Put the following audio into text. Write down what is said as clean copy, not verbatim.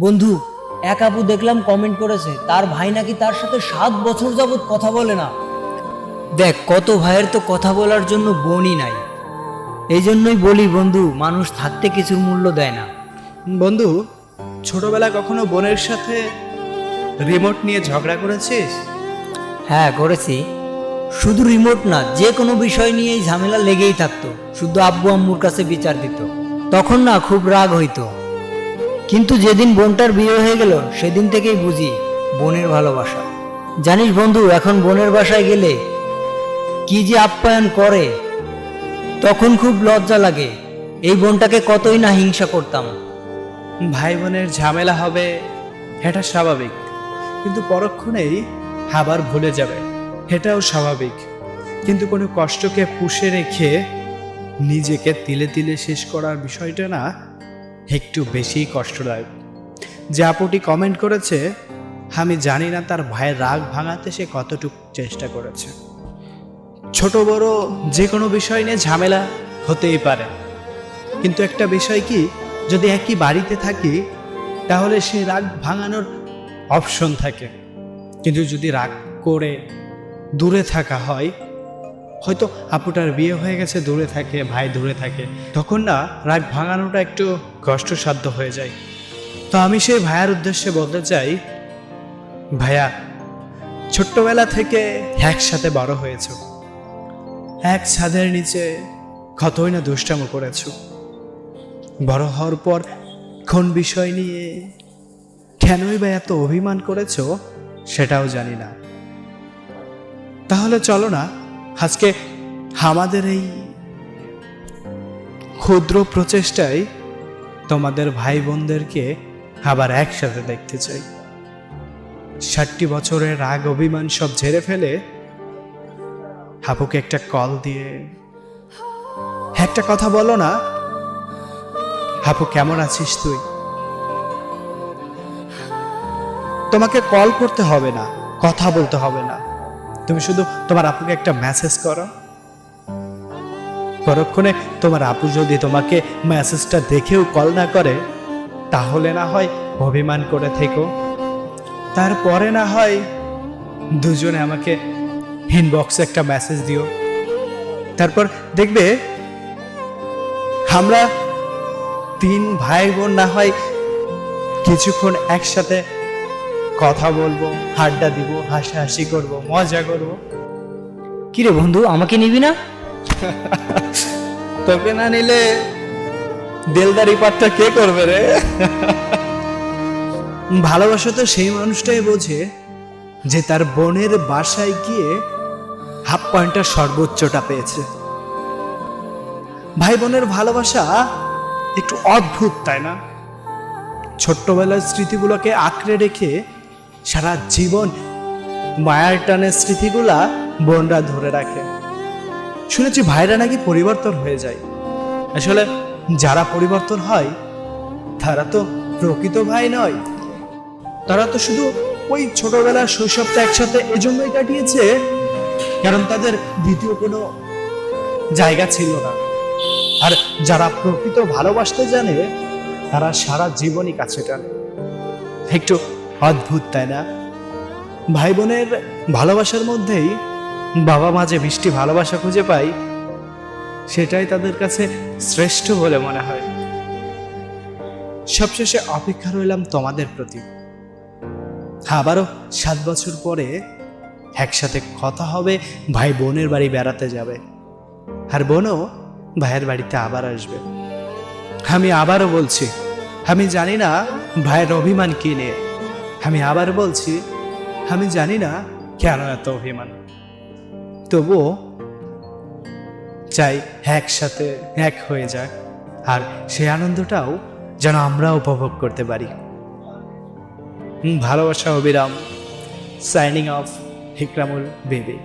বন্ধু, এক আপু দেখলাম কমেন্ট করেছে তার ভাই নাকি তার সাথে 7 বছর যাবত কথা বলে না। দেখ, কত ভাইয়ের তো কথা বলার জন্য বোনই নাই। এই জন্যই বলি বন্ধু, মানুষ থাকতে কিছুর মূল্য দেয় না। বন্ধু, ছোটবেলায় কখনো বোনের সাথে রিমোট নিয়ে ঝগড়া করেছিস? হ্যাঁ, করেছি। শুধু রিমোট না, যে কোনো বিষয় নিয়েই ঝামেলা লেগেই থাকতো। শুধু আব্বু আম্মুর কাছে বিচার দিত, তখন না খুব রাগ হইতো। কিন্তু যেদিন বোনটার বিয়ে হয়ে গেল সেদিন থেকেই বুঝি বোনের ভালোবাসা। জানিস বন্ধু, এখন বোনের বাসায় গেলে কি যে আপ্যায়ন করে, তখন খুব লজ্জা লাগে। এই বোনটাকে কতই না হিংসা করতাম। ভাই বোনের ঝামেলা হবে, এটা স্বাভাবিক, কিন্তু পরক্ষণেই আবার ভুলে যাবে, এটাও স্বাভাবিক। কিন্তু কোনো কষ্টকে পুষে রেখে নিজেকে তিলে তিলে শেষ করার বিষয়টা না একটু বেশিই কষ্টদায়ক। যে আপুটি কমেন্ট করেছে, আমি জানি না তার ভাইয়ের রাগ ভাঙাতে সে কতটুকু চেষ্টা করেছে। ছোট বড় যে কোনো বিষয় নিয়ে ঝামেলা হতেই পারে, কিন্তু একটা বিষয় কি, যদি একই বাড়িতে থাকি তাহলে সে রাগ ভাঙানোর অপশন থাকে। কিন্তু যদি রাগ করে দূরে থাকা হয়, হয়তো আপুটার বিয়ে হয়ে গেছে, দূরে থাকে, ভাই দূরে থাকে, তখন না রাগ ভাঙানোটা একটু কষ্টসাধ্য হয়ে যায়। তো আমি সেই ভাইয়ার উদ্দেশ্যে বলতে চাই, ভাইয়া, ছোট্টবেলা থেকে একসাথে বড় হয়েছ, এক ছাদের নিচে কতই না দুষ্টামো করেছ। বড় হওয়ার পর কোন বিষয় নিয়ে কেনই বা এত অভিমান করেছ সেটাও জানি না। তাহলে চলো না, আজকে আমাদের এই ক্ষুদ্র প্রচেষ্টায় তোমাদের ভাই বোনদেরকে আবার একসাথে দেখতে চাই। 60 বছরের রাগ অভিমান সব ঝেড়ে ফেলে আপুকে একটা কল দিয়ে একটা কথা বলো না, আপু কেমন আছিস তুই? তোমাকে কল করতে হবে না, কথা বলতে হবে না, তুমি শুধু তোমার আপুকে একটা মেসেজ করো। পরক্ষণে তোমার আপু যদি তোমাকে মেসেজটা দেখেও কল না করে, তাহলে না হয় অভিমান করে থেকো, তারপরে না হয় দুজনে আমাকে ইনবক্সে একটা মেসেজ দিও। তারপর দেখবে আমরা 3 ভাই বোন না হয় কিছুক্ষণ একসাথে কথা বলবো, আড্ডা দিব, হাসাহাসি করব, মজা করব। কিরে বন্ধু, আমাকে নিবি না? তোকে না নিলে দেলদারি পাটটা কে করবে রে? ভালোবাসা তো সেই মানুষটাই বোঝে যে তার বোনের বাসায় গিয়ে হাফ পয়েন্টের সর্বোচ্চটা পেয়েছে। ভাই বোনের ভালোবাসা একটু অদ্ভুত, তাই না? ছোট্টবেলার স্মৃতিগুলোকে আঁকড়ে রেখে সারা জীবন মায়ার টানের স্মৃতিগুলা বোনরা ধরে রাখে। শুনেছি ভাইরা নাকি পরিবর্তন হয়ে যায়। আসলে যারা পরিবর্তন হয় তারা তো প্রকৃত ভাই নয়, তারা তো শুধু ওই ছোটবেলার শৈশবটা একসাথে এজন্যই কাটিয়েছে কারণ তাদের দ্বিতীয় কোনো জায়গা ছিল না। আর যারা প্রকৃত ভালোবাসতে জানে তারা সারা জীবনই কাছে টানে। একটু অদ্ভুত, তাই না? ভাই বোনের ভালোবাসার মধ্যেই বাবা মা যে মিষ্টি ভালোবাসা খুঁজে পায়, সেটাই তাদের কাছে শ্রেষ্ঠ বলে মনে হয়। সবশেষে অপেক্ষা রইলাম তোমাদের প্রতি। আবারও 7 বছর পরে একসাথে কথা হবে, ভাই বোনের বাড়ি বেড়াতে যাবে, আর বোনও ভাইয়ের বাড়িতে আবার আসবে। আমি আবারও বলছি, আমি জানি না ভাইয়ের অভিমান কি নিয়ে। আমি আবার বলছি, আমি জানি না কেন এত অভিমান। তবুও চাই একসাথে এক হয়ে যাক, আর সেই আনন্দটাও যেন আমরা উপভোগ করতে পারি। ভালোবাসা অবিরাম। Signing off, Ikramul baby.